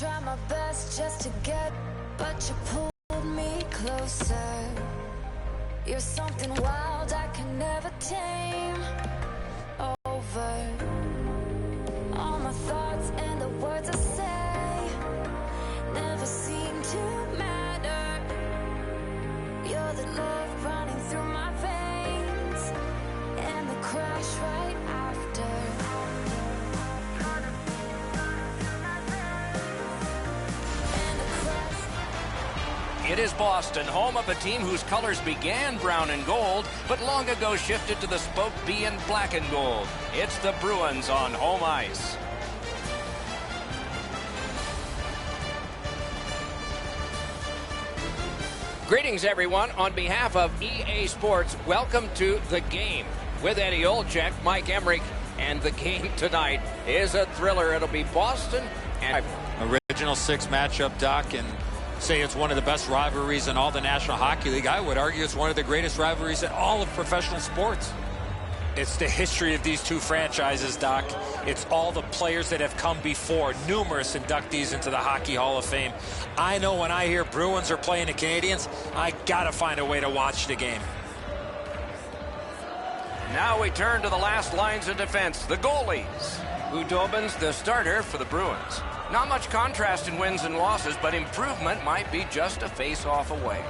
try my best just to get, but you pulled me closer. You're something wild I can never tame. Over all my thoughts and the words I say never seem to matter. You're the love running through my veins and the crash right after. It is Boston, home of a team whose colors began brown and gold, but long ago shifted to the spoke B in black and gold. It's the Bruins on home ice. Greetings, everyone. On behalf of EA Sports, welcome to The Game. With Eddie Olczyk, Mike Emrick, and the game tonight is a thriller. It'll be Boston and Original six matchup, Doc, and say it's one of the best rivalries in all the National Hockey League. I would argue it's one of the greatest rivalries in all of professional sports. It's the history of these two franchises, Doc. It's all the players that have come before, numerous inductees into the Hockey Hall of Fame. I know when I hear Bruins are playing the Canadiens, I gotta find a way to watch the game. now we turn to the last lines of defense, the goalies. Khudobin's the starter for the Bruins. Not much contrast in wins and losses, but improvement might be just a face-off away.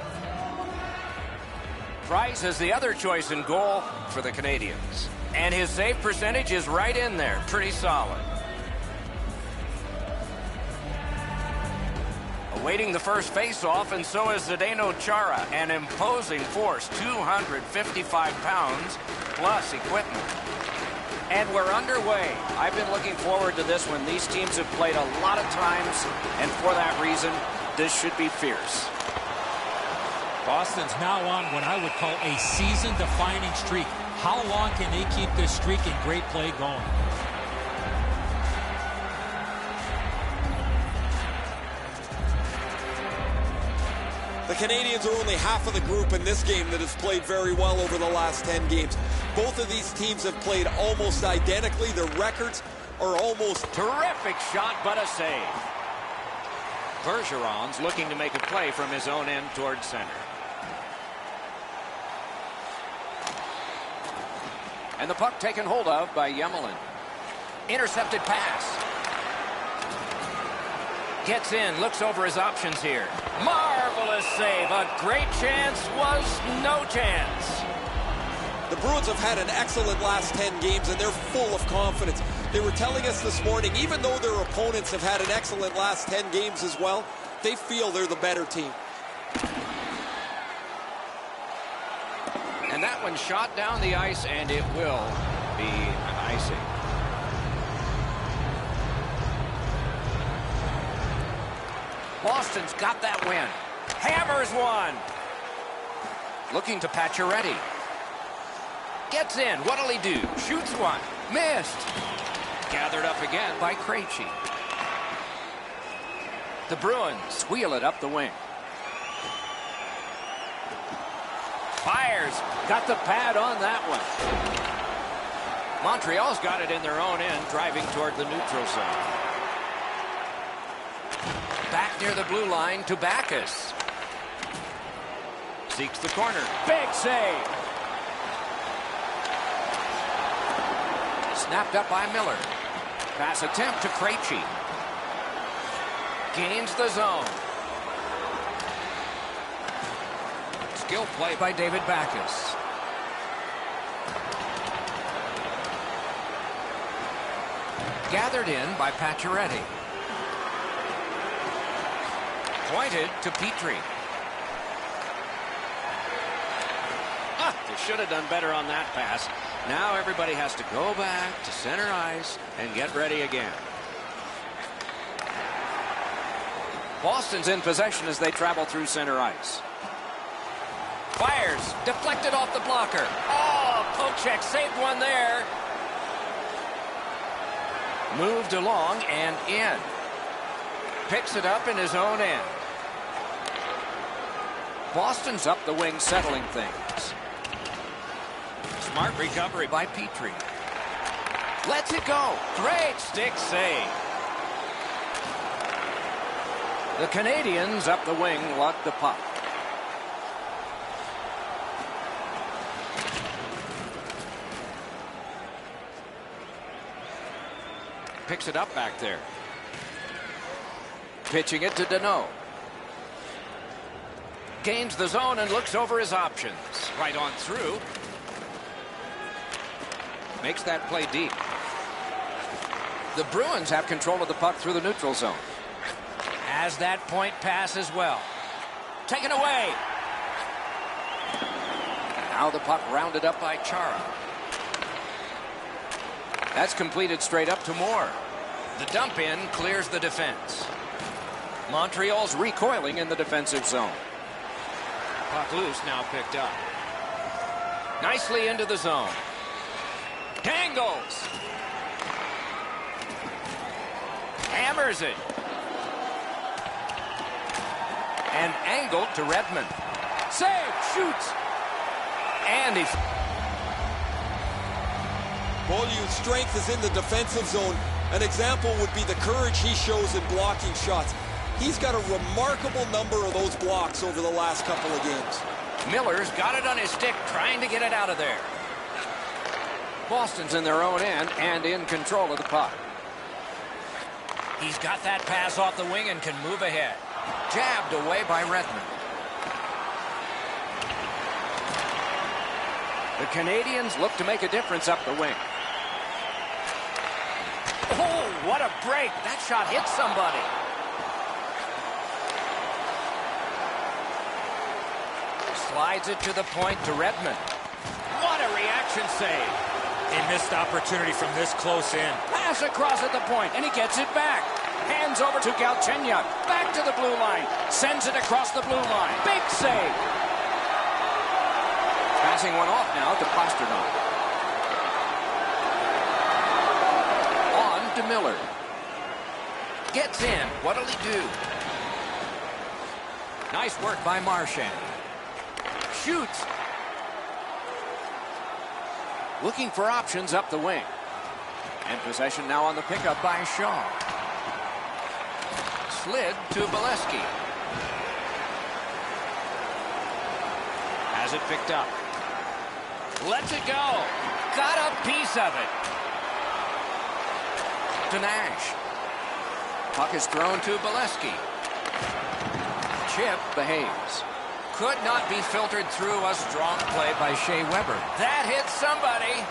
Price is the other choice in goal for the Canadiens. And his save percentage is right in there, pretty solid. Awaiting the first face-off, and so is Zdeno Chara, an imposing force, 255 pounds, plus equipment. And we're underway. I've been looking forward to this one. These teams have played a lot of times, and for that reason, this should be fierce. Boston's now on what I would call a season-defining streak. How long can they keep this streak and great play going? The Canadiens are only half of the group in this game that has played very well over the last 10 games. Both of these teams have played almost identically. Their records are almost... Terrific shot, but a save. Bergeron's looking to make a play from his own end towards center. And the puck taken hold of by Yemelin. Intercepted pass. Gets in, looks over his options here. Marvelous save. A great chance was no chance. The Bruins have had an excellent last 10 games, and they're full of confidence. They were telling us this morning, even though their opponents have had an excellent last 10 games as well, they feel they're the better team. And that one shot down the ice, and it will be an icing. Boston's got that win. Hammers one. Looking to Pacioretty. Gets in. What'll he do? Shoots one. Missed. Gathered up again by Krejci. The Bruins wheel it up the wing. Fires. Got the pad on that one. Montreal's got it in their own end, driving toward the neutral zone. Back near the blue line to Backes. Seeks the corner. Big save. Snapped up by Miller. Pass attempt to Krejci. Gains the zone. Skill play by David Backes. Gathered in by Pacioretty. Pointed to Petrie. They should have done better on that pass. Now everybody has to go back to center ice and get ready again. Boston's in possession as they travel through center ice. Fires. Deflected off the blocker. Oh, Pochek saved one there. Moved along and in. Picks it up in his own end. Boston's up the wing, settling things. Smart recovery by Petrie. Lets it go. Great stick save. The Canadians up the wing lug the puck. Picks it up back there. Pitching it to Danault. Gains the zone and looks over his options. Right on through. Makes that play deep. The Bruins have control of the puck through the neutral zone. Has that point pass as well. Taken away. Now the puck rounded up by Chara. That's completed straight up to Moore. The dump in clears the defense. Montreal's recoiling in the defensive zone. Puck loose, now picked up. Nicely into the zone. Dangles. Hammers it. And angled to Redmond. Save, shoots. And he... Beaulieu's strength is in the defensive zone. An example would be the courage he shows in blocking shots. He's got a remarkable number of those blocks over the last couple of games. Miller's got it on his stick, trying to get it out of there. Boston's in their own end and in control of the puck. He's got that pass off the wing and can move ahead. Jabbed away by Redmond. The Canadians look to make a difference up the wing. Oh, what a break. That shot hit somebody. Slides it to the point to Redmond. What a reaction save. A missed opportunity from this close in. Pass across at the point, and he gets it back. Hands over to Galchenyuk. Back to the blue line. Sends it across the blue line. Big save. Passing one off now to Pastrnak. On to Miller. Gets in. What'll he do? Nice work by Marchand. Shoots. Looking for options up the wing. And possession now on the pickup by Shaw. Slid to Bolesky. Has it picked up. Lets it go. Got a piece of it. To Nash. Puck is thrown to Bolesky. Chip behaves. Could not be filtered through. A strong play by Shea Weber. That hits somebody.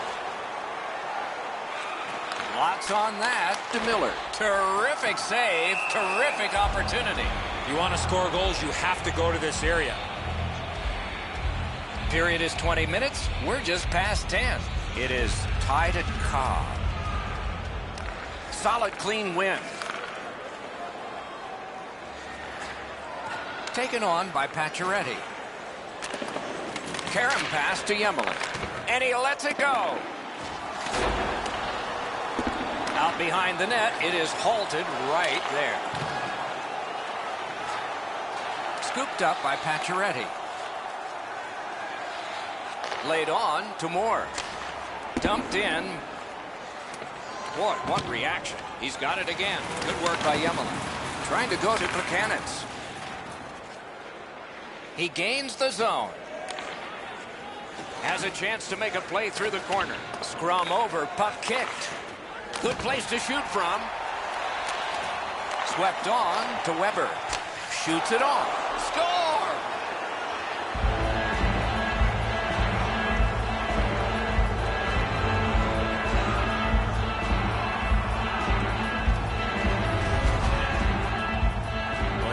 Lots on that to Miller. Terrific save. Terrific opportunity. You want to score goals, you have to go to this area. Period is 20 minutes. We're just past 10. It is tied at Cobb. Solid, clean win. Taken on by Pacioretty. Karam pass to Yemelin. And he lets it go. Out behind the net, it is halted right there. Scooped up by Pacioretty. Laid on to Moore. Dumped in. Boy, what reaction. He's got it again. Good work by Yemelin. Trying to go to Plekanec. He gains the zone. Has a chance to make a play through the corner. Scrum over, puck kicked. Good place to shoot from. Swept on to Weber. Shoots it off. Score!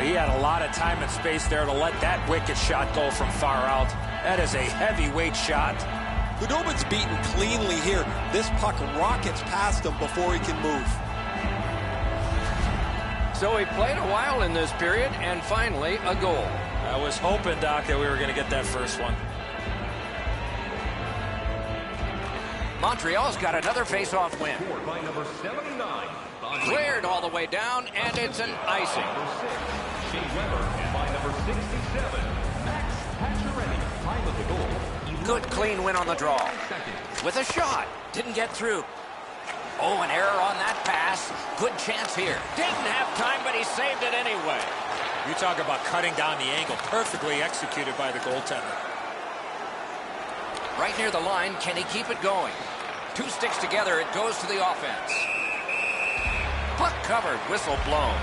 He had a lot of time and space there to let that wicked shot go from far out. That is a heavyweight shot. Khudobin's beaten cleanly here. This puck rockets past him before he can move. So he played a while in this period, and finally a goal. I was hoping, Doc, that we were going to get that first one. Montreal's got another face-off win. By number 79. Cleared all the way down, and it's an icing. Shea Weber, and by number 67, Max Pacioretty. Time of the goal. Good clean win on the draw. With a shot. Didn't get through. Oh, an error on that pass. pass. Good chance here. Didn't have time, but he saved it anyway. You talk about cutting down the angle. Perfectly executed by the goaltender. Right near the line, can he keep it going? Two sticks together, it goes to the offense. Puck covered, whistle blown.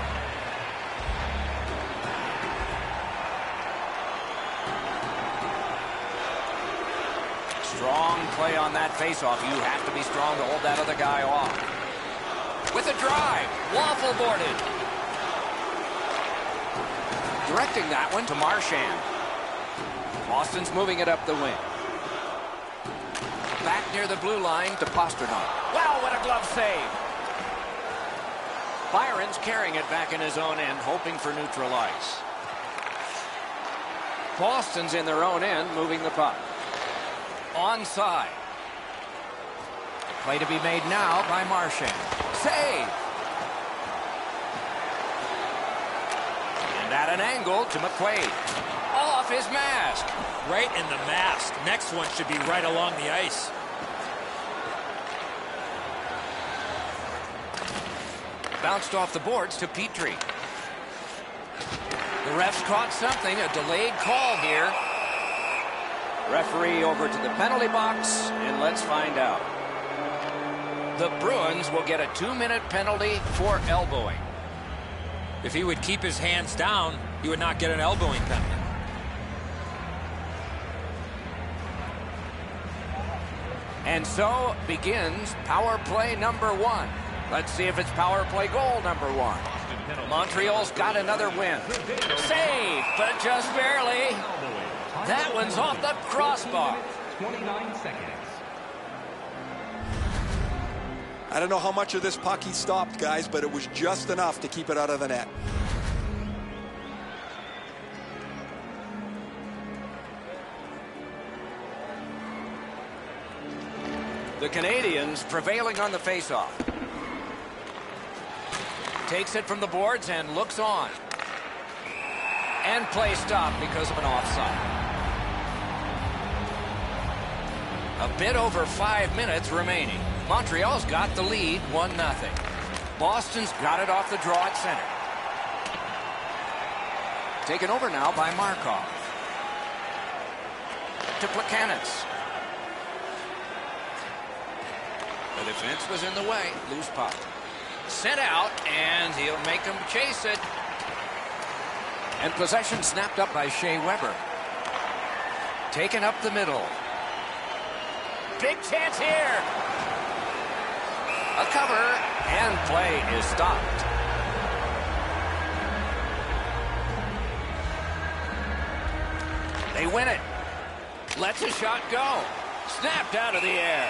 Strong play on that faceoff. You have to be strong to hold that other guy off. With a drive, waffle boarded. Directing that one to Marchand. Boston's moving it up the wing. Back near the blue line to Pastrnak. Wow, what a glove save. Byron's carrying it back in his own end, hoping for neutral ice. Boston's in their own end, moving the puck. Onside. Play to be made now by Marchand. Save. And at an angle to McQuaid. Off his mask. Right in the mask. Next one should be right along the ice. Bounced off the boards to Petrie. The refs caught something, a delayed call here. Referee over to the penalty box, and let's find out. The Bruins will get a 2-minute penalty for elbowing. If he would keep his hands down, he would not get an elbowing penalty. And so begins power play number 1. Let's see if it's power play goal number 1. Montreal's got another win. Save, but just barely. That one's off the crossbar. 29 seconds. I don't know how much of this puck he stopped, guys, but it was just enough to keep it out of the net. The Canadians prevailing on the faceoff. Takes it from the boards and looks on. And play stopped because of an offside. A bit over 5 minutes remaining. Montreal's got the lead, 1-0. Boston's got it off the draw at center. Taken over now by Markov. To Plekanec. The defense was in the way. Loose puck. Sent out, and he'll make them chase it. And possession snapped up by Shea Weber. Taken up the middle. Big chance here. A cover, and play is stopped. They win it. Lets a shot go. Snapped out of the air.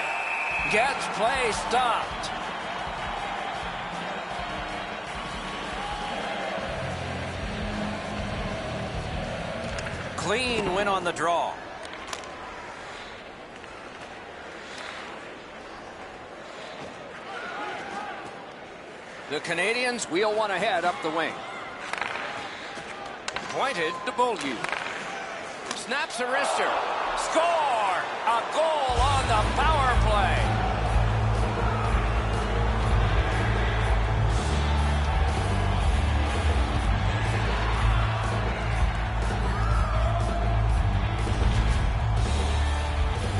Gets play stopped. Clean win on the draw. The Canadians wheel one ahead up the wing. Pointed to Beaulieu. Snaps a wrister. Score! A goal on the power play.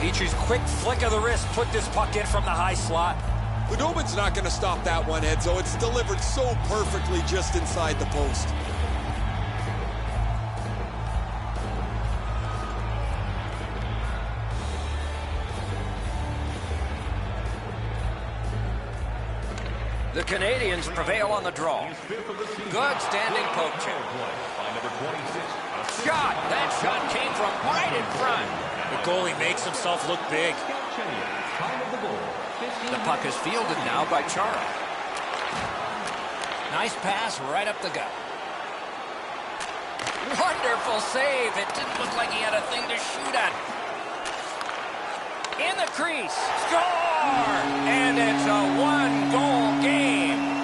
Petrie's quick flick of the wrist put this puck in from the high slot. Khudobin's not going to stop that one, Edzo. It's delivered so perfectly just inside the post. The Canadians prevail on the draw. Good standing poke check. Shot! That shot came from right in front. The goalie makes himself look big. The puck is fielded now by Chara. Nice pass right up the gut. Wonderful save. It didn't look like he had a thing to shoot at. In the crease. Score! And it's a one-goal game.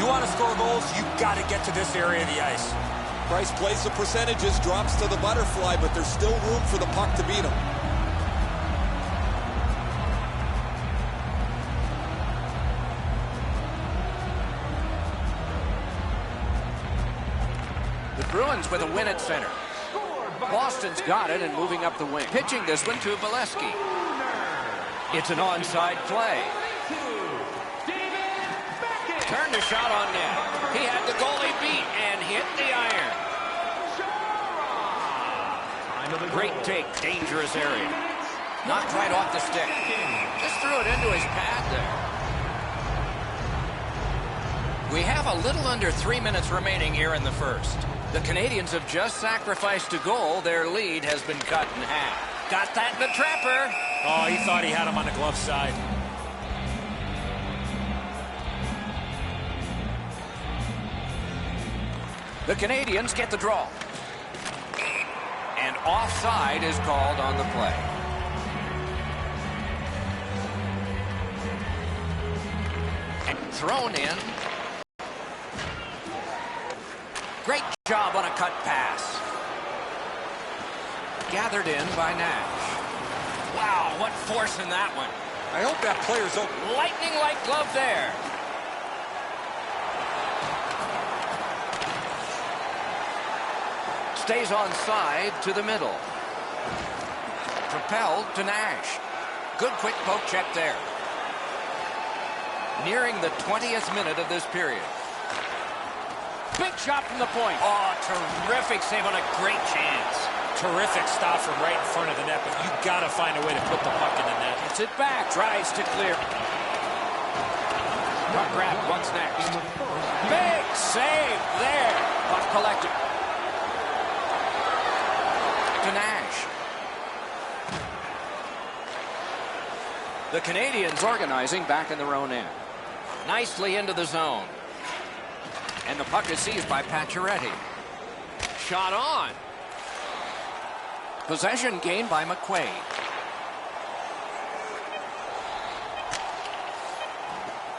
You want to score goals, you got to get get to this area of the ice. Price plays the percentages, drops to the butterfly, but there's still room for the puck to beat him. The Bruins with a win at center. Boston's got it and moving up the wing. Pitching this one to Bolesky. It's an onside play. Turned a shot on net. He had the goalie beat and hit the iron. Great take, dangerous area. Knocked right off the stick. Just threw it into his pad there. We have a little under 3 minutes remaining here in the first. The Canadians have just sacrificed a goal. Their lead has been cut in half. Got that in the trapper. Oh, he thought he had him on the glove side. The Canadians get the draw. And offside is called on the play. And thrown in. Great job on a cut pass. Gathered in by Nash. Wow, what force in that one. I hope that player's open. Lightning-like glove there. Stays on side to the middle. Propelled to Nash. Good quick poke check there. Nearing the 20th minute of this period. Big shot from the point. Oh, terrific save on a great chance. Terrific stop from right in front of the net, but you got to find a way to put the puck in the net. Gets it back. Tries to clear. Puck grab. What's next? Big save there. Puck collected. To Nash. The Canadians organizing back in their own end. Nicely into the zone. And the puck is seized by Pacioretty. Shot on. Possession gained by McQuaid.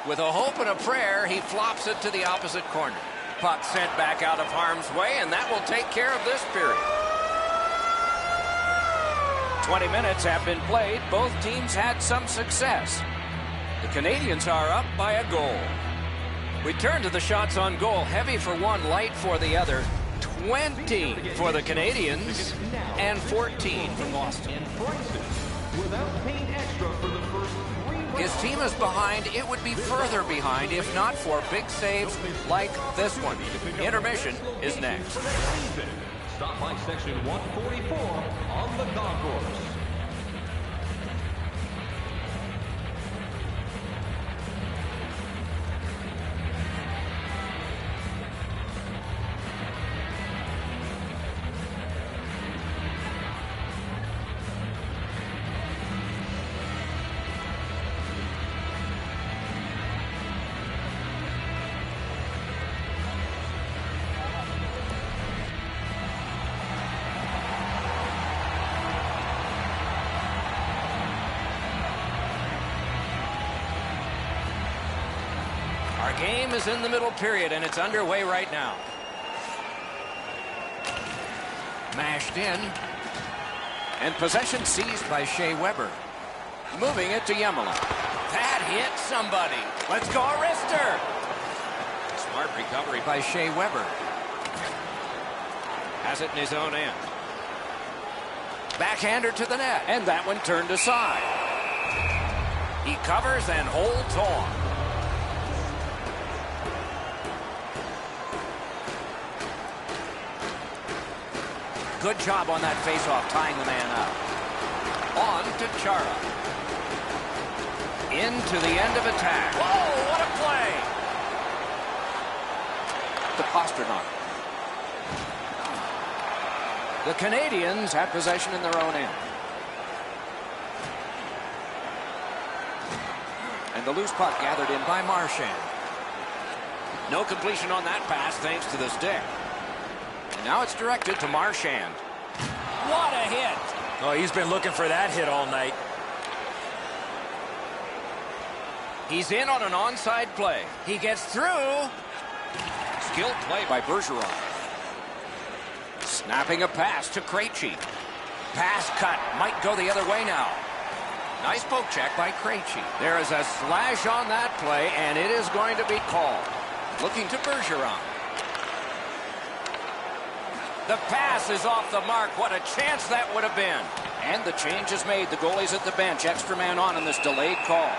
With a hope and a prayer, he flops it to the opposite corner. Puck sent back out of harm's way, and that will take care of this period. 20 minutes have been played. Both teams had some success. The Canadians are up by a goal. We turn to the shots on goal. Heavy for one, light for the other. 20 for the Canadians and 14 from Boston. His team is behind. It would be further behind if not for big saves like this one. Intermission is next. Stop by section 144 on the concourse. Our game is in the middle period, and it's underway right now. Mashed in. And possession seized by Shea Weber. Moving it to Yemela. That hit somebody. Let's go, Arister. Smart recovery by Shea Weber. Has it in his own end. Backhander to the net, and that one turned aside. He covers and holds on. Good job on that faceoff, tying the man up. On to Chara. Into the end of attack. Whoa, what a play! To Pastrnak. The Canadians have possession in their own end. And the loose puck gathered in by Marchand. No completion on that pass thanks to the stick. And now it's directed to Marchand. What a hit! Oh, he's been looking for that hit all night. He's in on an onside play. He gets through. Skilled play by Bergeron. Snapping a pass to Krejci. Pass cut. Might go the other way now. Nice poke check by Krejci. There is a slash on that play, and it is going to be called. Looking to Bergeron. The pass is off the mark. What a chance that would have been. And the change is made. The goalie's at the bench. Extra man on in this delayed call.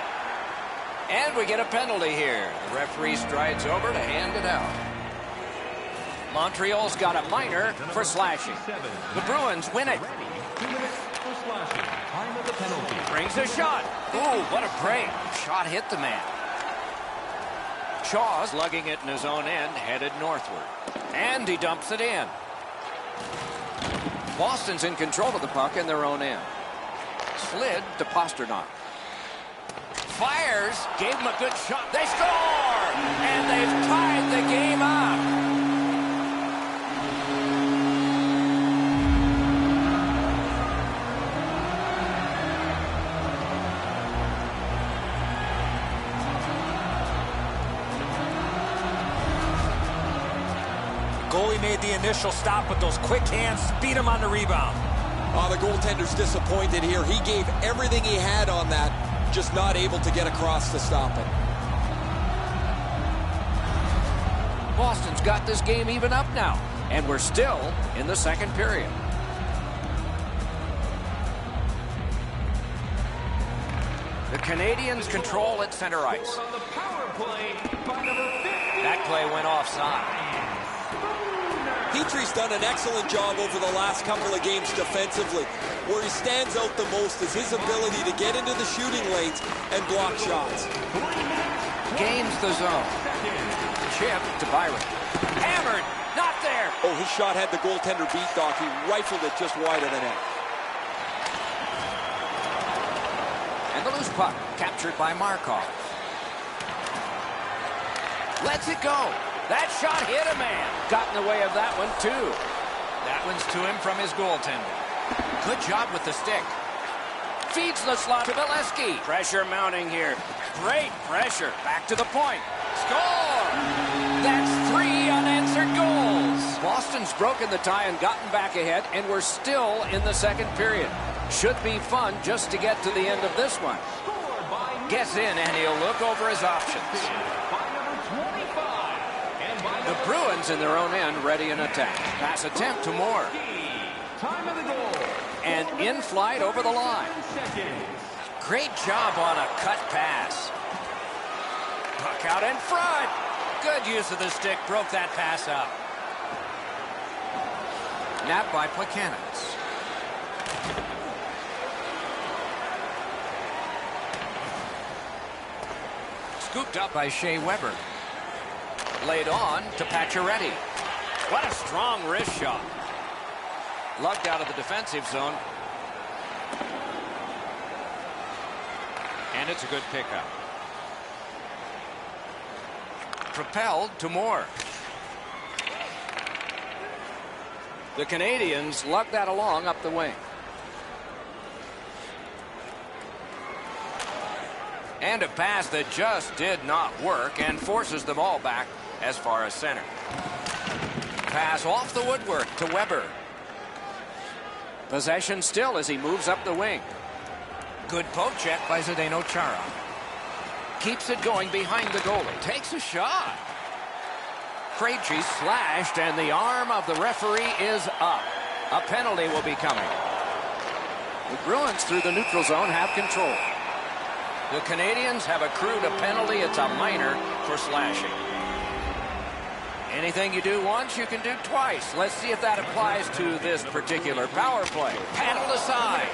And we get a penalty here. The referee strides over to hand it out. Montreal's got a minor for slashing. The Bruins win it. 2 minutes for slashing. Time of the penalty. Brings a shot. Ooh, what a break. Shot hit the man. Shaw's lugging it in his own end, headed northward. And he dumps it in. Boston's in control of the puck in their own end. Slid to Pastrnak. Fires. Gave him a good shot. They score! And they've tied the game up. Goalie made the initial stop, but those quick hands speed him on the rebound. The goaltender's disappointed here. He gave everything he had on that, just not able to get across to stop it. Boston's got this game even up now, and we're still in the second period. The Canadiens control at center ice. On the power play by number 50. That play went offside. Petrie's done an excellent job over the last couple of games defensively. Where he stands out the most is his ability to get into the shooting lanes and block shots. Gains the zone. Chip to Byron. Hammered. Not there. Oh, his shot had the goaltender beat, Doc. He rifled it just wide of the net. And the loose puck captured by Markov. Lets it go. That shot hit a man. Got in the way of that one, too. That one's to him from his goaltender. Good job with the stick. Feeds the slot to Beleskey. Pressure mounting here. Great pressure. Back to the point. Score! That's 3 unanswered goals. Boston's broken the tie and gotten back ahead, and we're still in the second period. Should be fun just to get to the end of this one. Gets in, and he'll look over his options. The Bruins in their own end ready in attack. Pass attempt to Moore. Time of the goal. And in flight over the line. Great job on a cut pass. Puck out in front. Good use of the stick. Broke that pass up. Napped by Plekanec. Scooped up by Shea Weber. Laid on to Pacioretty. What a strong wrist shot. Lugged out of the defensive zone. And it's a good pickup. Propelled to Moore. The Canadiens lug that along up the wing. And a pass that just did not work and forces them all back as far as center. Pass off the woodwork to Weber. Possession still as he moves up the wing. Good poke check by Zdeno Chara. Keeps it going behind the goalie. Takes a shot. Krejci slashed, and the arm of the referee is up. A penalty will be coming. The Bruins through the neutral zone have control. The Canadiens have accrued a penalty. It's a minor for slashing. Anything you do once, you can do twice. Let's see if that applies to this particular power play. Paddled aside.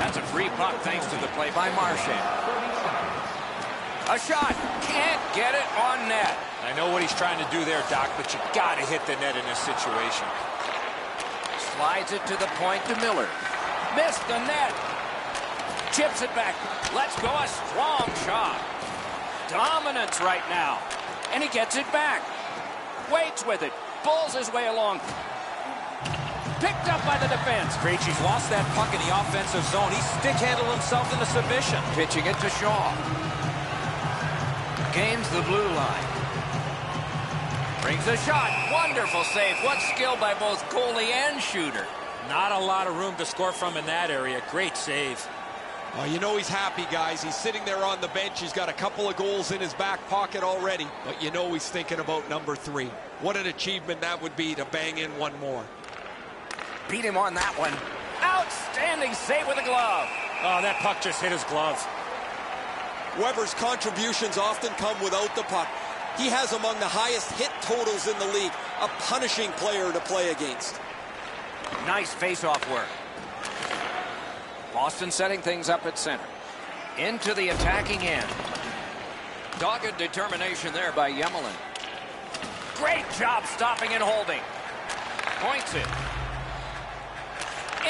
That's a free puck thanks to the play by Marchand. A shot. Can't get it on net. I know what he's trying to do there, Doc, but you got to hit the net in this situation. Slides it to the point to Miller. Missed the net. Chips it back. Let's go. A strong shot. Dominance right now. And he gets it back. Waits with it. Pulls his way along. Picked up by the defense. Krejci's lost that puck in the offensive zone. He stick-handled himself into submission. Pitching it to Shaw. Gains the blue line. Brings a shot. Wonderful save. What skill by both goalie and shooter. Not a lot of room to score from in that area. Great save. Well, you know he's happy, guys. He's sitting there on the bench. He's got a couple of goals in his back pocket already. But you know he's thinking about number 3. What an achievement that would be to bang in one more. Beat him on that one. Outstanding save with a glove. Oh, that puck just hit his glove. Weber's contributions often come without the puck. He has among the highest hit totals in the league. A punishing player to play against. Nice face-off work. Boston setting things up at center. Into the attacking end. Dogged determination there by Yemelin. Great job stopping and holding. Points it.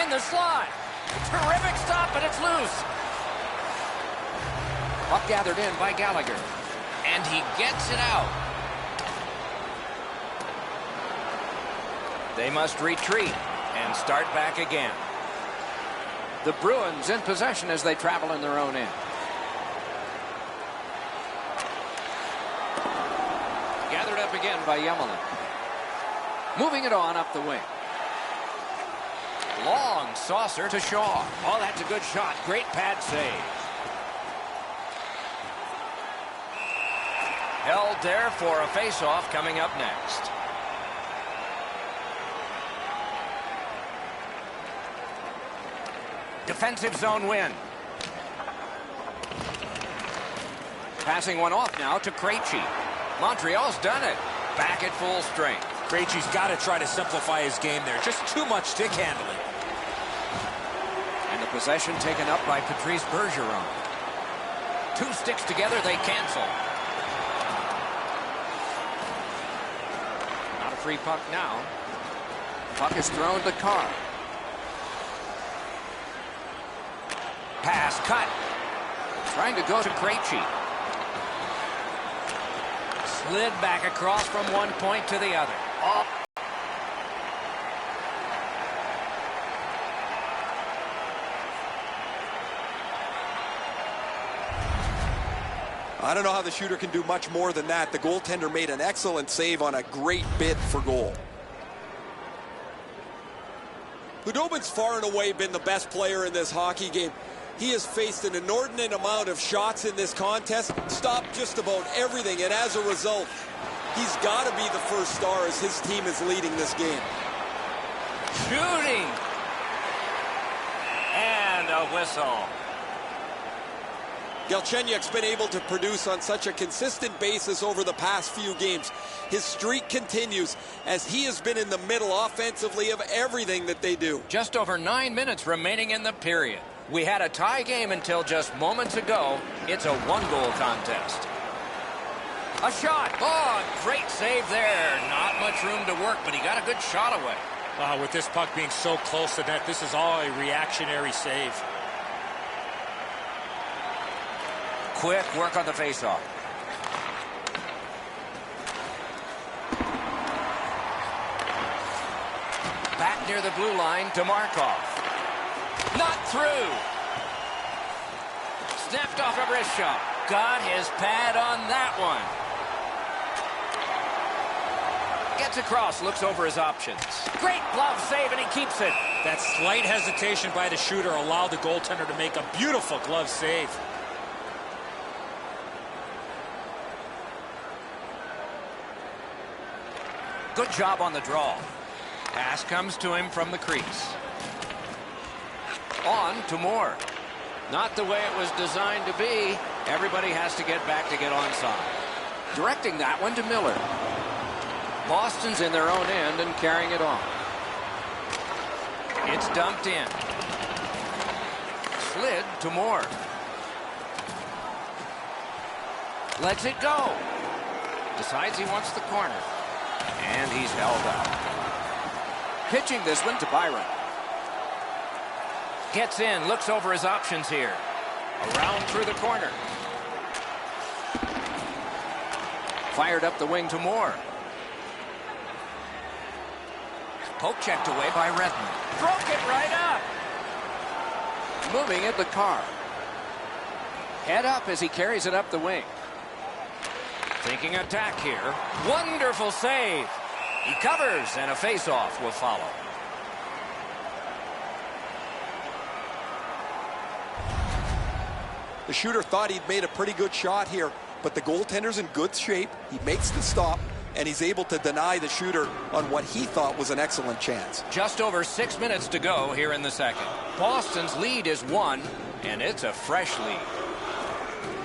In the slot. Terrific stop, but it's loose. Puck gathered in by Gallagher. And he gets it out. They must retreat and start back again. The Bruins in possession as they travel in their own end. Gathered up again by Yemelin. Moving it on up the wing. Long saucer to Shaw. Oh, that's a good shot. Great pad save. Held there for a face-off coming up next. Defensive zone win. Passing one off now to Krejci. Montreal's done it. Back at full strength. Krejci's got to try to simplify his game there. Just too much stick handling. And the possession taken up by Patrice Bergeron. 2 sticks together, they cancel. Not a free puck now. Puck is thrown to Carr. Pass cut. Trying to go to Krejci. Slid back across from one point to the other. Oh. I don't know how the shooter can do much more than that. The goaltender made an excellent save on a great bid for goal. Khudobin's far and away been the best player in this hockey game. He has faced an inordinate amount of shots in this contest, stopped just about everything, and as a result, he's got to be the first star as his team is leading this game. Shooting! And a whistle. Galchenyuk's been able to produce on such a consistent basis over the past few games. His streak continues as he has been in the middle offensively of everything that they do. Just over 9 minutes remaining in the period. We had a tie game until just moments ago. It's a 1-goal contest. A shot. Oh, great save there. Not much room to work, but he got a good shot away. With this puck being so close to net, this is all a reactionary save. Quick work on the faceoff. Back near the blue line to Markov. Not through. Snapped off a wrist shot. Got his pad on that one. Gets across, looks over his options. Great glove save, and he keeps it. That slight hesitation by the shooter allowed the goaltender to make a beautiful glove save. Good job on the draw. Pass comes to him from the crease. On to Moore. Not the way it was designed to be. Everybody has to get back to get onside. Directing that one to Miller. Boston's in their own end and carrying it on. It's dumped in. Slid to Moore. Lets it go. Decides he wants the corner. And he's held up. Pitching this one to Byron. Gets in, looks over his options here. Around through the corner. Fired up the wing to Moore. Poke checked away by Redmond. Broke it right up. Moving it to Carr. Head up as he carries it up the wing. Thinking attack here. Wonderful save. He covers, and a face-off will follow. The shooter thought he'd made a pretty good shot here, but the goaltender's in good shape. He makes the stop, and he's able to deny the shooter on what he thought was an excellent chance. Just over 6 minutes to go here in the second. Boston's lead is 1, and it's a fresh lead.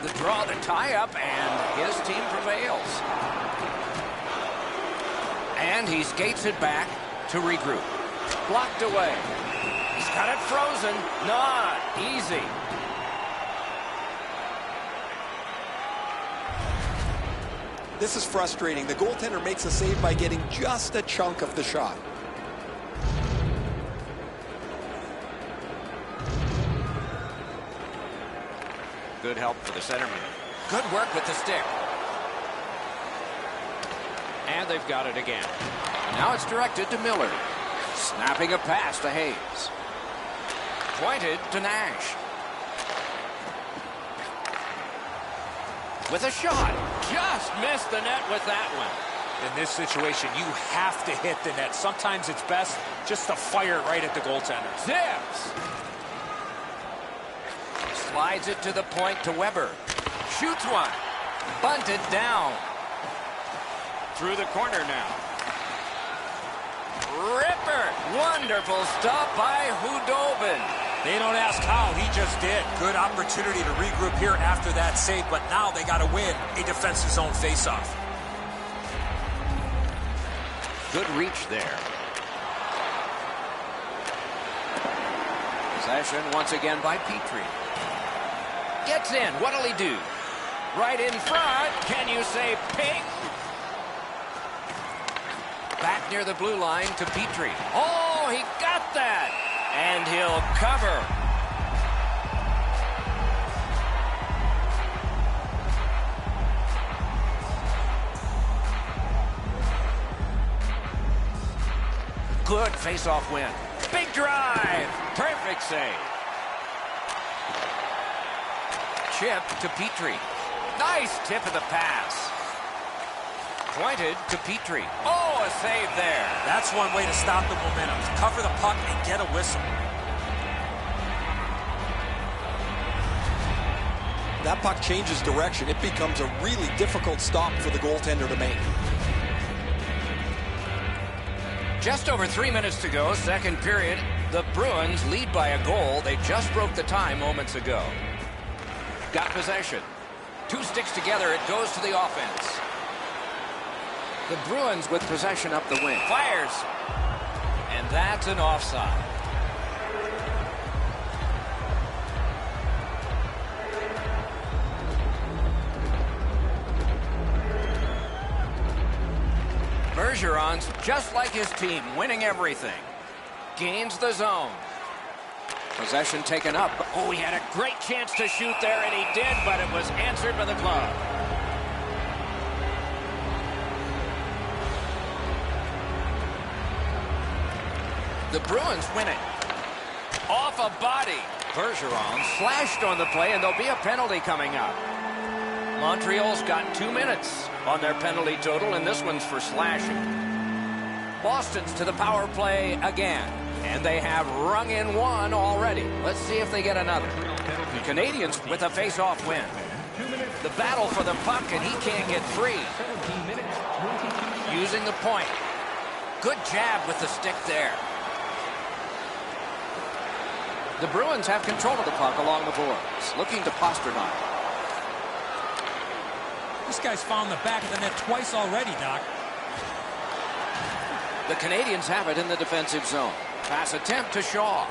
The draw, the tie-up, and his team prevails. And he skates it back to regroup. Blocked away. He's got it frozen. Not easy. This is frustrating. The goaltender makes a save by getting just a chunk of the shot. Good help for the centerman. Good work with the stick. And they've got it again. Now it's directed to Miller. Snapping a pass to Hayes. Pointed to Nash. With a shot. Just missed the net with that one. In this situation, you have to hit the net. Sometimes it's best just to fire it right at the goaltender. Zips. Slides it to the point to Weber. Shoots one. Bunted down. Through the corner now. Ripper. Wonderful stop by Hudobin. They don't ask how, he just did. Good opportunity to regroup here after that save, but now they got to win a defensive zone faceoff. Good reach there. Possession once again by Petrie. Gets in. What'll he do? Right in front. Can you say ping? Back near the blue line to Petrie. Oh, he got that. And he'll cover. Good face-off win. Big drive. Perfect save. Chip to Petrie. Nice tip of the pass. Pointed to Petrie. Oh, a save there. That's one way to stop the momentum. Cover the puck and get a whistle. That puck changes direction. It becomes a really difficult stop for the goaltender to make. Just over 3 minutes to go, second period. The Bruins lead by a goal. They just broke the tie moments ago. Got possession. Two sticks together. It goes to the offense. The Bruins with possession up the wing. Fires. And that's an offside. Bergeron's just like his team, winning everything. Gains the zone. Possession taken up. Oh, he had a great chance to shoot there, and he did, but it was answered by the glove. The Bruins win it. Off a body. Bergeron slashed on the play, and there'll be a penalty coming up. Montreal's got 2 minutes on their penalty total, and this one's for slashing. Boston's to the power play again, and they have rung in one already. Let's see if they get another. The Canadians with a face-off win. The battle for the puck, and he can't get free. Using the point. Good jab with the stick there. The Bruins have control of the puck along the boards, looking to Pastrnak. This guy's found the back of the net twice already, Doc. The Canadians have it in the defensive zone. Pass attempt to Shaw.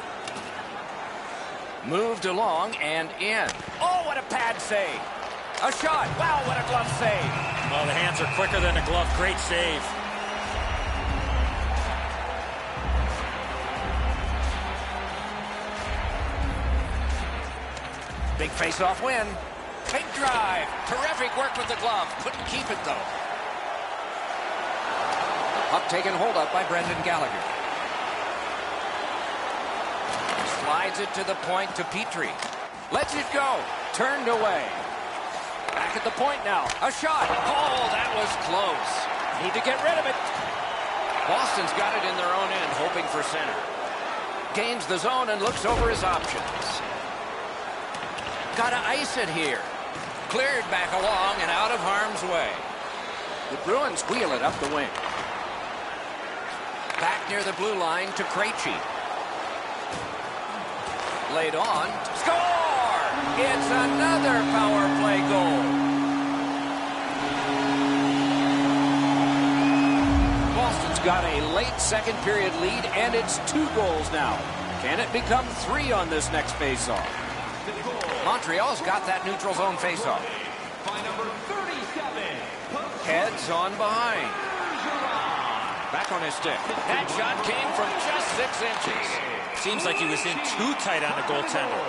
Moved along and in. Oh, what a pad save. A shot. Wow, what a glove save. Well, the hands are quicker than the glove. Great save. Big face-off win. Big drive. Terrific work with the glove. Couldn't keep it, though. Puck taken hold of by Brendan Gallagher. Slides it to the point to Petrie. Lets it go. Turned away. Back at the point now. A shot. Oh, that was close. Need to get rid of it. Boston's got it in their own end, hoping for center. Gains the zone and looks over his options. Got to ice it here. Cleared back along and out of harm's way. The Bruins wheel it up the wing. Back near the blue line to Krejci. Laid on. Score! It's another power play goal. Boston's got a late second period lead, and it's 2 goals now. Can it become 3 on this next faceoff? Montreal's got that neutral zone faceoff. By number 37. Heads on behind. Back on his stick. That shot came from just 6 inches. Seems like he was in too tight on the goaltender.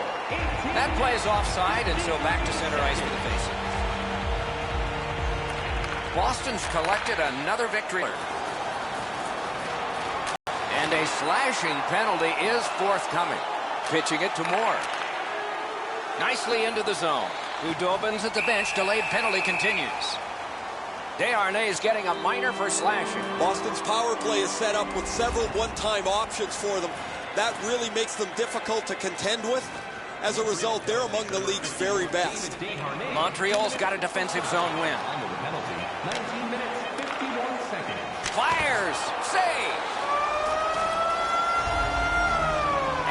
That play is offside, and so back to center ice for the faceoff. Boston's collected another victory. And a slashing penalty is forthcoming. Pitching it to Moore. Nicely into the zone. Udobin's at the bench. Delayed penalty continues. Desharnais getting a minor for slashing. Boston's power play is set up with several one-time options for them. That really makes them difficult to contend with. As a result, they're among the league's very best. Montreal's got a defensive zone win. Under the penalty, 19 minutes, 51 seconds. Fires! Save!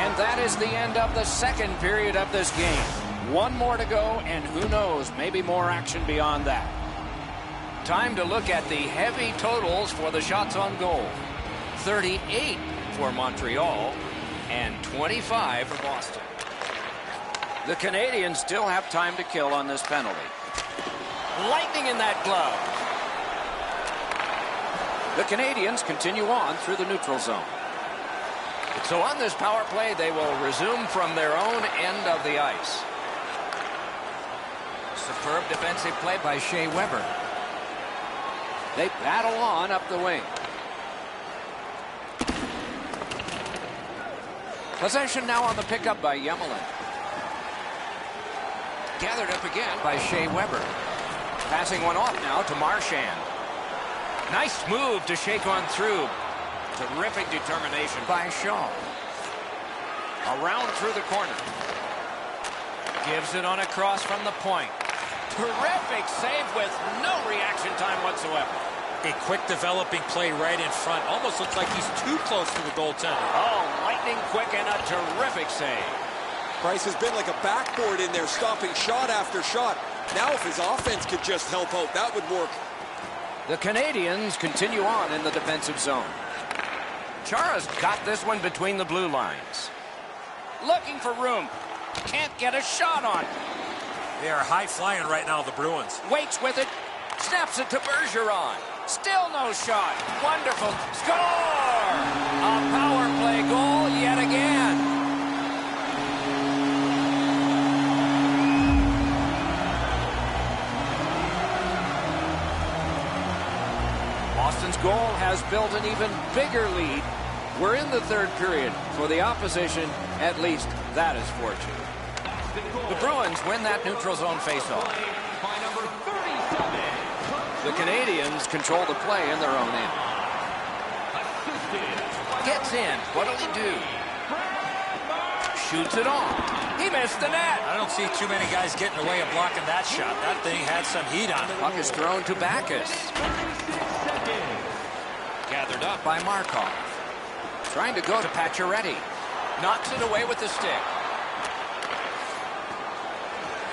And that is the end of the second period of this game. 1 more to go, and who knows, maybe more action beyond that. Time to look at the heavy totals for the shots on goal. 38 for Montreal and 25 for Boston. The Canadiens still have time to kill on this penalty. Lightning in that glove. The Canadiens continue on through the neutral zone. So on this power play, they will resume from their own end of the ice. Superb defensive play by Shea Weber. They battle on up the wing. Possession now on the pickup by Yemelin. Gathered up again by Shea Weber. Passing one off now to Marchand. Nice move to shake on through. Terrific determination by Shaw. Around through the corner. Gives it on a cross from the point. Terrific save with no reaction time whatsoever. A quick developing play right in front. Almost looks like he's too close to the goaltender. Oh, lightning quick and a terrific save. Price has been like a backboard in there, stopping shot after shot. Now if his offense could just help out, that would work. The Canadiens continue on in the defensive zone. Chara's got this one between the blue lines. Looking for room. Can't get a shot on. They are high-flying right now, the Bruins. Waits with it. Snaps it to Bergeron. Still no shot. Wonderful. Score! A power play goal yet again. Boston's goal has built an even bigger lead. We're in the third period. For the opposition, at least that is fortunate. The Bruins win that neutral zone faceoff. By number 37. The Canadiens control the play in their own end. Gets in. What'll he do? Shoots it on. He missed the net. I don't see too many guys getting away and blocking that shot. That thing had some heat on it. Puck is thrown to Backes. Gathered up by Markov. Trying to go to Pacioretty. Knocks it away with the stick.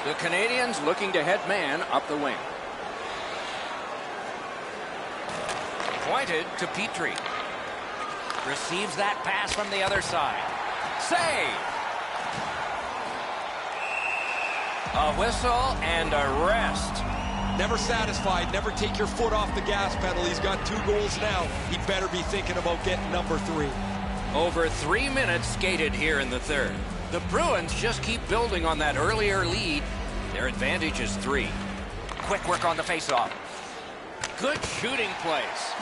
The Canadiens looking to head man up the wing. Pointed to Petrie. Receives that pass from the other side. Save! A whistle and a rest. Never satisfied, never take your foot off the gas pedal. He's got 2 goals now. He better be thinking about getting number 3. Over 3 minutes skated here in the third. The Bruins just keep building on that earlier lead. Their advantage is 3. Quick work on the faceoff. Good shooting place.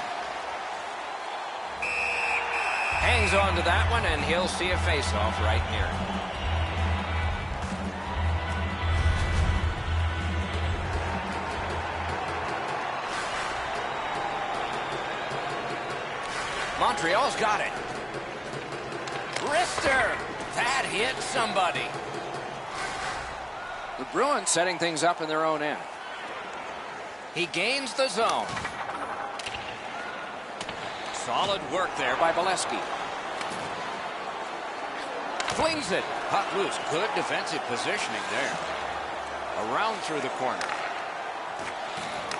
Hangs on to that one, and he'll see a faceoff right near him. Montreal's got it. Wrister. That hit somebody. The Bruins setting things up in their own end. He gains the zone. Solid work there by Bolesky. Flings it. Puck loose. Good defensive positioning there. Around through the corner.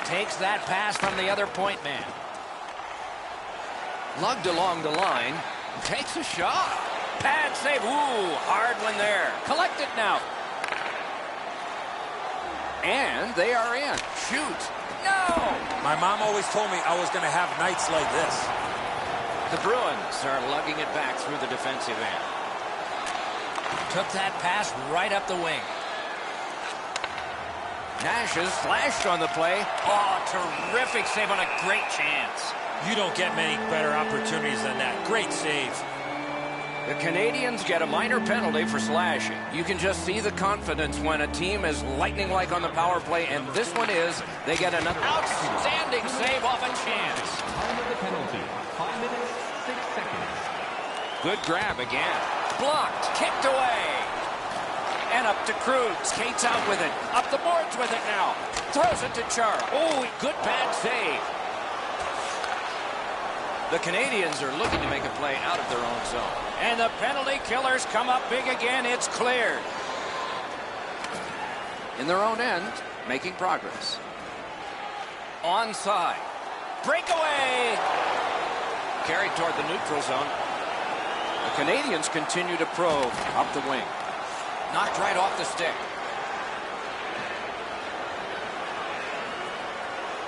Takes that pass from the other point man. Lugged along the line. Takes a shot. Pad save. Ooh, hard one there. Collect it now. And they are in. Shoot. No! My mom always told me I was going to have nights like this. The Bruins are lugging it back through the defensive end. Took that pass right up the wing. Nash is slashed on the play. Oh, terrific save on a great chance. You don't get many better opportunities than that. Great save. The Canadians get a minor penalty for slashing. You can just see the confidence when a team is lightning-like on the power play, and this one is. They get an outstanding save off a chance. Time of the penalty, 5 minutes, 6 seconds. Good grab again. Blocked, kicked away. And up to Cruz. Skates out with it. Up the boards with it now. Throws it to Chara. Oh, good bad save. The Canadians are looking to make a play out of their own zone. And the penalty killers come up big again. It's cleared. In their own end, making progress. Onside. Breakaway. Carried toward the neutral zone. The Canadians continue to probe up the wing. Knocked right off the stick.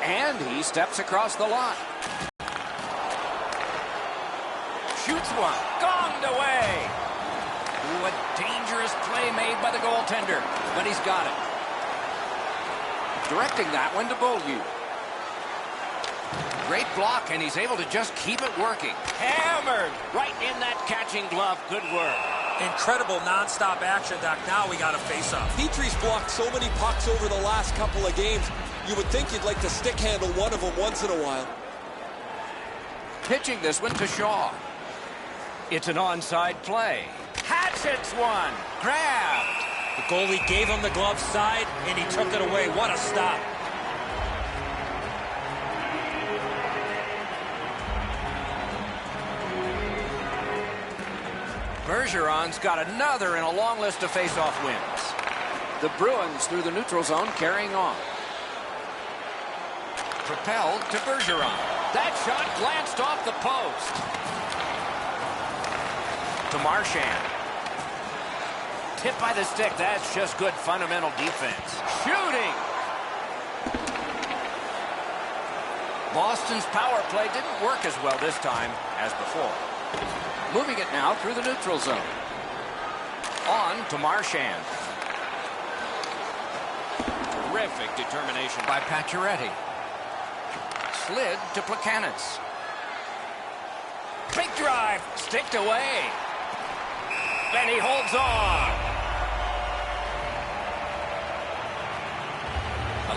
And he steps across the line. Shoots one. Gonged away. Ooh, a dangerous play made by the goaltender. But he's got it. Directing that one to Beaulieu. Great block, and he's able to just keep it working. Hammered right in that catching glove. Good work. Incredible nonstop action, Doc. Now we got a face-off. Petrie's blocked so many pucks over the last couple of games. You would think you'd like to stick handle one of them once in a while. Pitching this one to Shaw. It's an onside play. Hatchets one. Grabbed. The goalie gave him the glove side, and he took it away. What a stop. Bergeron's got another in a long list of face-off wins. The Bruins through the neutral zone carrying on. Propelled to Bergeron. That shot glanced off the post. To Marchand. Tipped by the stick. That's just good fundamental defense. Shooting. Boston's power play didn't work as well this time as before. Moving it now through the neutral zone. On to Marchand. Terrific determination by Pacioretty. Slid to Plekanec. Big drive. Sticked away. And he holds on.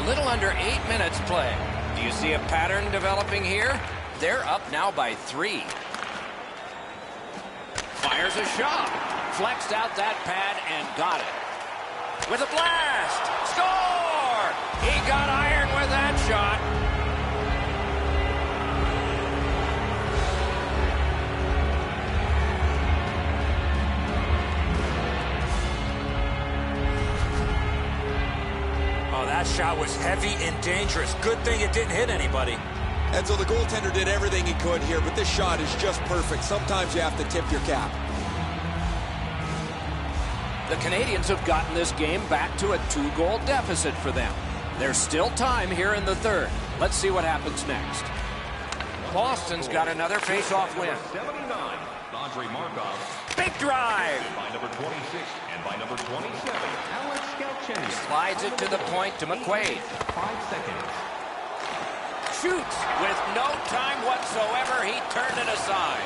A little under 8 minutes play. Do you see a pattern developing here? They're up now by 3. Fires a shot. Flexed out that pad and got it. With a blast. Score! He got iron with that shot. Oh, that shot was heavy and dangerous. Good thing it didn't hit anybody. And so the goaltender did everything he could here, but this shot is just perfect. Sometimes you have to tip your cap. The Canadians have gotten this game back to a 2-goal deficit for them. There's still time here in the third. Let's see what happens next. Boston's got another face-off win. 79, Andrei Markov. Big drive. By number 26 and by number 27, Alex Galchenyuk. Slides it to the point to McQuaid. 5 seconds. Shoots with no time whatsoever. He turned it aside.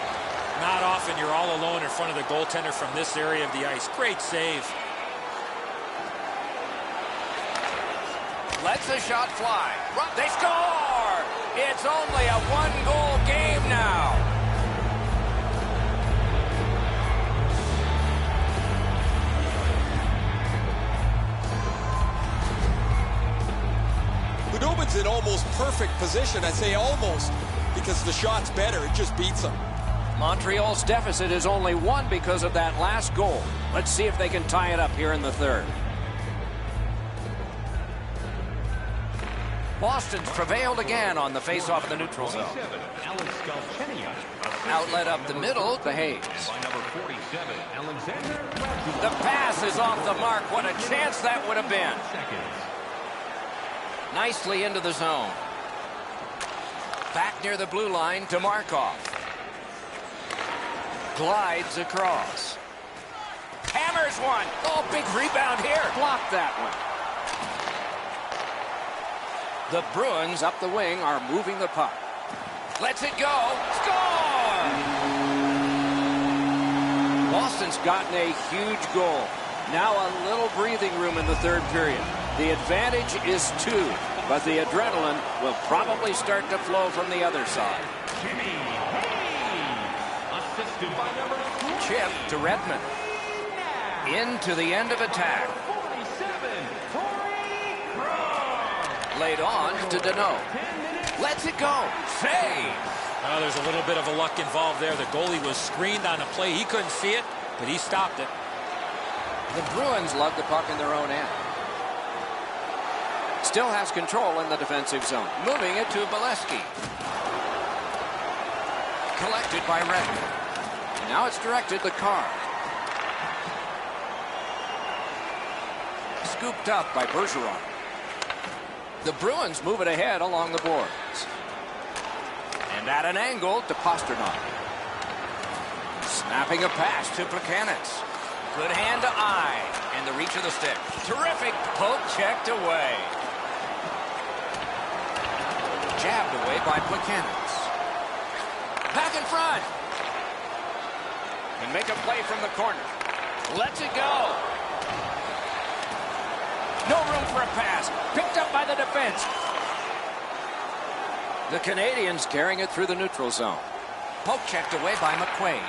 Not often you're all alone in front of the goaltender from this area of the ice. Great save. Lets the shot fly. They score! It's only a 1-goal game now. almost perfect position. I say almost because the shot's better. It just beats them. Montreal's deficit is only 1 because of that last goal. Let's see if they can tie it up here in the third. Boston's prevailed again on the face-off in the neutral zone. Outlet up the middle to Hayes. The pass is off the mark. What a chance that would have been. Nicely into the zone. Back near the blue line to Markov. Glides across. Hammers one. Oh, big rebound here. Block that one. The Bruins up the wing are moving the puck. Lets it go. Score! Boston's gotten a huge goal. Now a little breathing room in the third period. The advantage is 2, but the adrenaline will probably start to flow from the other side. Chip to Redmond. Into the end of attack. Laid on to Deneau. Lets it go. Save. Well, there's a little bit of a luck involved there. The goalie was screened on a play. He couldn't see it, but he stopped it. The Bruins lug the puck in their own end. Still has control in the defensive zone. Moving it to Bolesky. Collected by Redmond. Now it's directed to Carr. Scooped up by Bergeron. The Bruins move it ahead along the boards. And at an angle to Pastrnak. Snapping a pass to Plekanec. Good hand to eye. And the reach of the stick. Terrific poke checked away. Jabbed away by Plekanec. Back in front. And make a play from the corner. Lets it go. No room for a pass. Picked up by the defense. The Canadians carrying it through the neutral zone. Poke checked away by McQuaid.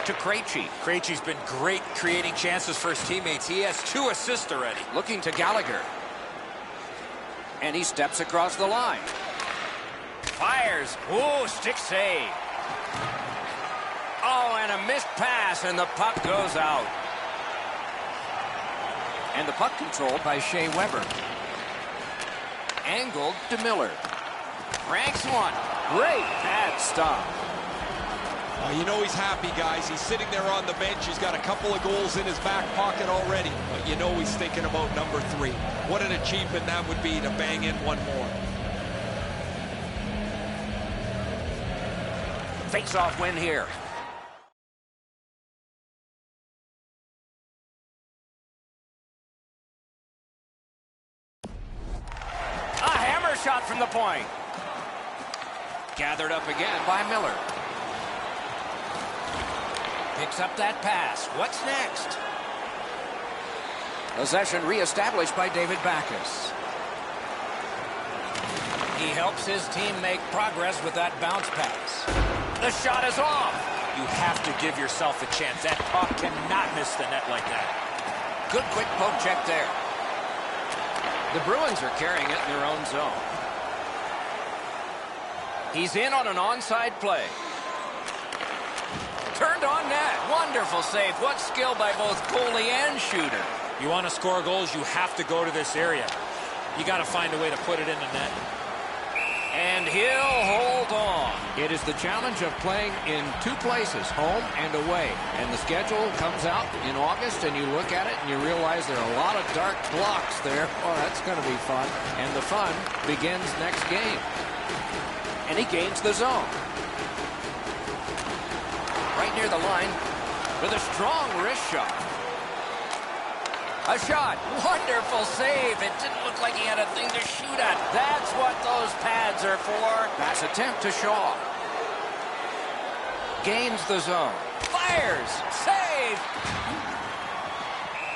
To Krejci. Krejci's been great creating chances for his teammates. He has 2 assists already. Looking to Gallagher. And he steps across the line. Fires. Ooh, stick save. Oh, and a missed pass, and the puck goes out. And the puck controlled by Shea Weber. Angled to Miller. Ranks one. Great pad stop. You know he's happy, guys. He's sitting there on the bench. He's got a couple of goals in his back pocket already. But you know he's thinking about number 3. What an achievement that would be to bang in one more. Face-off win here. A hammer shot from the point. Gathered up again by Miller. Picks up that pass. What's next? Possession reestablished by David Backes. He helps his team make progress with that bounce pass. The shot is off. You have to give yourself a chance. That puck cannot miss the net like that. Good quick poke check there. The Bruins are carrying it in their own zone. He's in on an onside play. Turned on net. Wonderful save. What skill by both goalie and shooter. You want to score goals, you have to go to this area. You got to find a way to put it in the net. And he'll hold on. It is the challenge of playing in 2 places, home and away. And the schedule comes out in August, and you look at it and you realize there are a lot of dark blocks there. Oh, that's going to be fun. And the fun begins next game. And he gains the zone. Right near the line with a strong wrist shot. A shot. Wonderful save. It didn't look like he had a thing to shoot at. That's what those pads are for. Pass attempt to Shaw. Gains the zone. Fires. Save.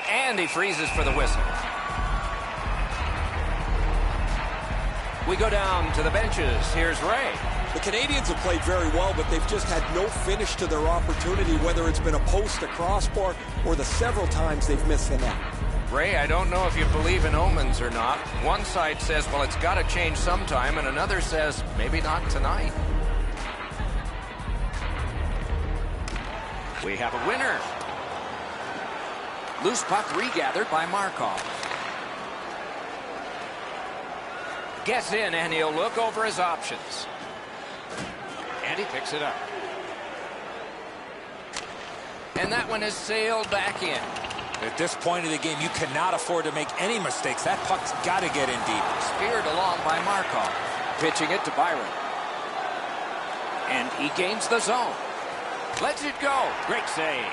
And he freezes for the whistle. We go down to the benches. Here's Ray. The Canadians have played very well, but they've just had no finish to their opportunity, whether it's been a post, a crossbar, or the several times they've missed the net. Ray, I don't know if you believe in omens or not. One side says, well, it's got to change sometime, and another says, maybe not tonight. We have a winner. Loose puck regathered by Markov. Gets in, and he'll look over his options. And he picks it up. And that one is sailed back in. At this point of the game, you cannot afford to make any mistakes. That puck's got to get in deep. Speared along by Markov. Pitching it to Byron. And he gains the zone. Lets it go. Great save.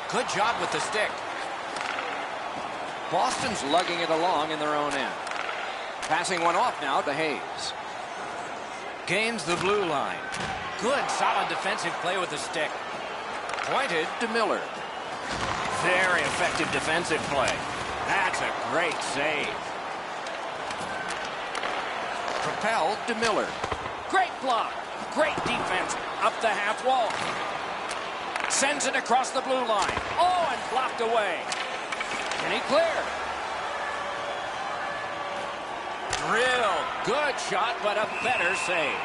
Good job with the stick. Boston's lugging it along in their own end. Passing one off now to Hayes. Gains the blue line. Good, solid defensive play with the stick. Pointed to Miller. Very effective defensive play. That's a great save. Propelled to Miller. Great block. Great defense up the half wall. Sends it across the blue line. Oh, and blocked away. Can he clear? Drilled. Good shot, but a better save.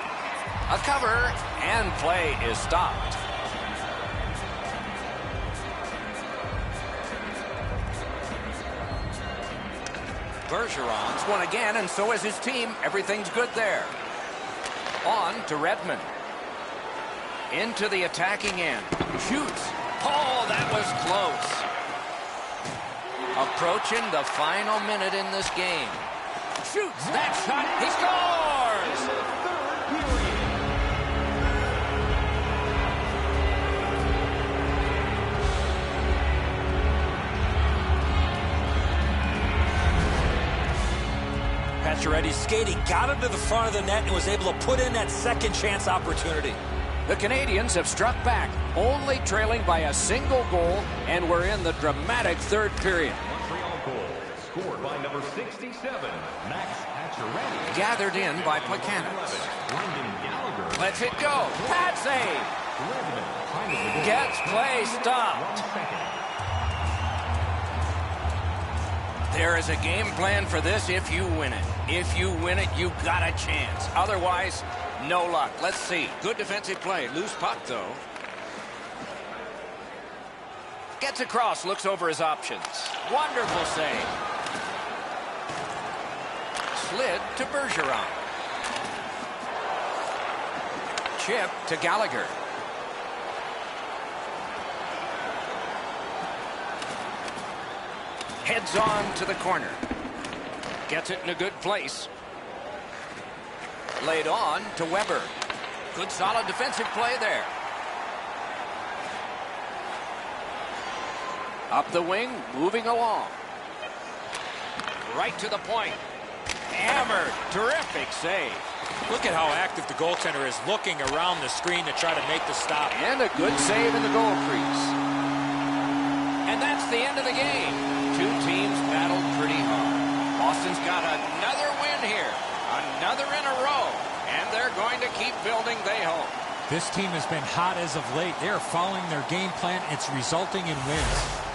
A cover, and play is stopped. Bergeron's won again, and so is his team. Everything's good there. On to Redmond. Into the attacking end. Shoots. Oh, that was close. Approaching the final minute in this game. Shoots that shot. He scores! Pacioretty's skating got him to the front of the net and was able to put in that second chance opportunity. The Canadians have struck back, only trailing by a single goal, and we're in the dramatic third period. Montreal goal scored by number 67, Max Pacioretty. Gathered in by Plekanec. Lets it go. Pad save. Gets play stopped. There is a game plan for this if you win it. If you win it, you got a chance. Otherwise, no luck. Let's see. Good defensive play. Loose puck, though. Gets across, looks over his options. Wonderful save. Slid to Bergeron. Chip to Gallagher. Heads on to the corner. Gets it in a good place. Laid on to Weber. Good solid defensive play there. Up the wing, moving along. Right to the point. Hammered. Terrific save. Look at how active the goaltender is, looking around the screen to try to make the stop. And a good save in the goal crease. And that's the end of the game. Two teams battled pretty hard. Boston's got another win here. Another in a row. And they're going to keep building, they hope. This team has been hot as of late. They're following their game plan. It's resulting in wins.